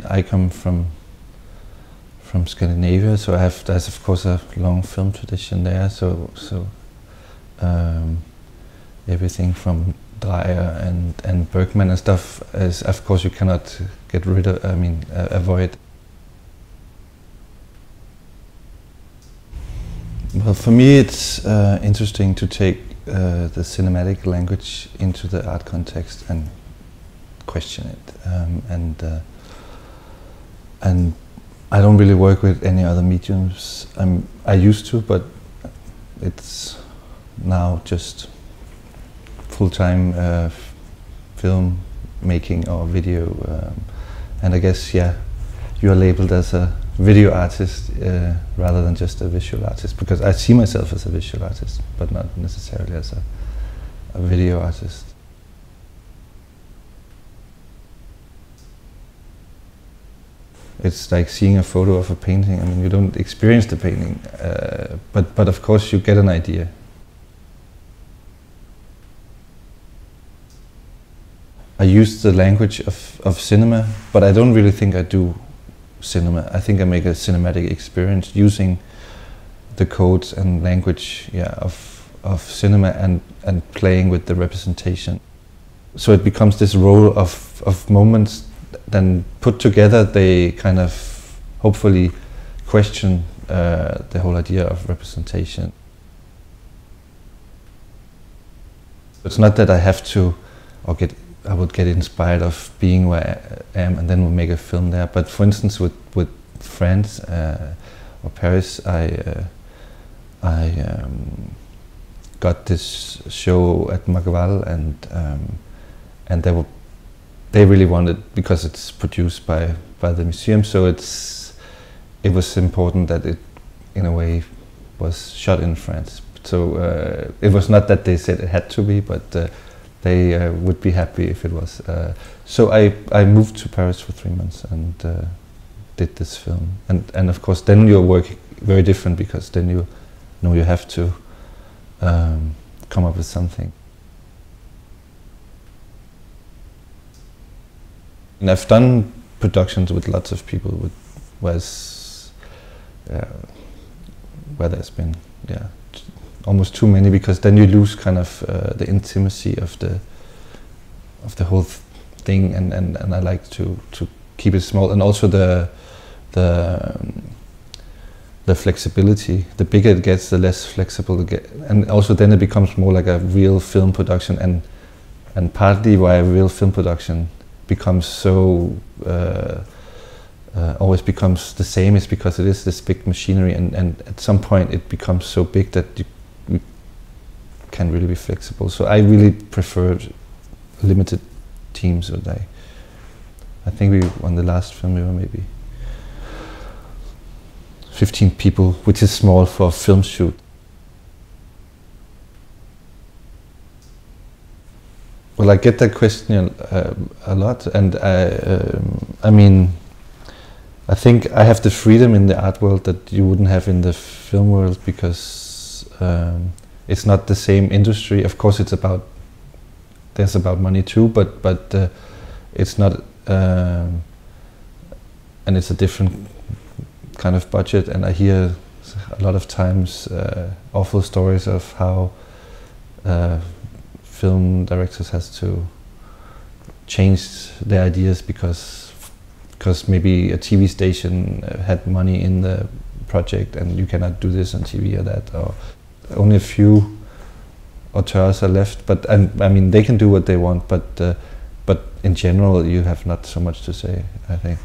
I come from Scandinavia, so there's of course a long film tradition there. So everything from Dreyer and Bergman and stuff is, of course, you cannot get rid of. Avoid. Well, for me, it's interesting to take the cinematic language into the art context and question it, and I don't really work with any other mediums. I used to, but it's now just full-time film making or video, and I guess, yeah, you are labeled as a video artist rather than just a visual artist, because I see myself as a visual artist, but not necessarily as a video artist. It's like seeing a photo of a painting. I mean, you don't experience the painting, but of course you get an idea. I use the language of cinema, but I don't really think I do cinema. I think I make a cinematic experience using the codes and language, yeah, of cinema and playing with the representation. So it becomes this role of moments. Then put together, they kind of hopefully question the whole idea of representation. It's not that I have to, I would get inspired of being where I am and then we'll make a film there. But for instance, with France or Paris, I got this show at Magval, and they really wanted, because it's produced by the museum, so it was important that it, in a way, was shot in France. So it was not that they said it had to be, but they would be happy if it was. So I moved to Paris for 3 months and did this film. And of course then your work very different, because then you know you have to come up with something. And I've done productions with lots of people where there's been, yeah, almost too many, because then you lose kind of the intimacy of the whole thing, and I like to keep it small, and also the flexibility. The bigger it gets, the less flexible it gets, and also then it becomes more like a real film production, and partly why a real film production becomes so always becomes the same is because it is this big machinery, and at some point it becomes so big that you can really be flexible. So I really preferred limited teams. I think on the last film we were maybe 15 people, which is small for a film shoot. Well, I get that question a lot, and I mean, I think I have the freedom in the art world that you wouldn't have in the film world, because it's not the same industry. Of course, there's about money too, but it's not, and it's a different kind of budget. And I hear a lot of times awful stories of how film directors has to change their ideas because maybe a TV station had money in the project and you cannot do this on TV or that, or only a few auteurs are left. But I mean, they can do what they want, but in general you have not so much to say, I think.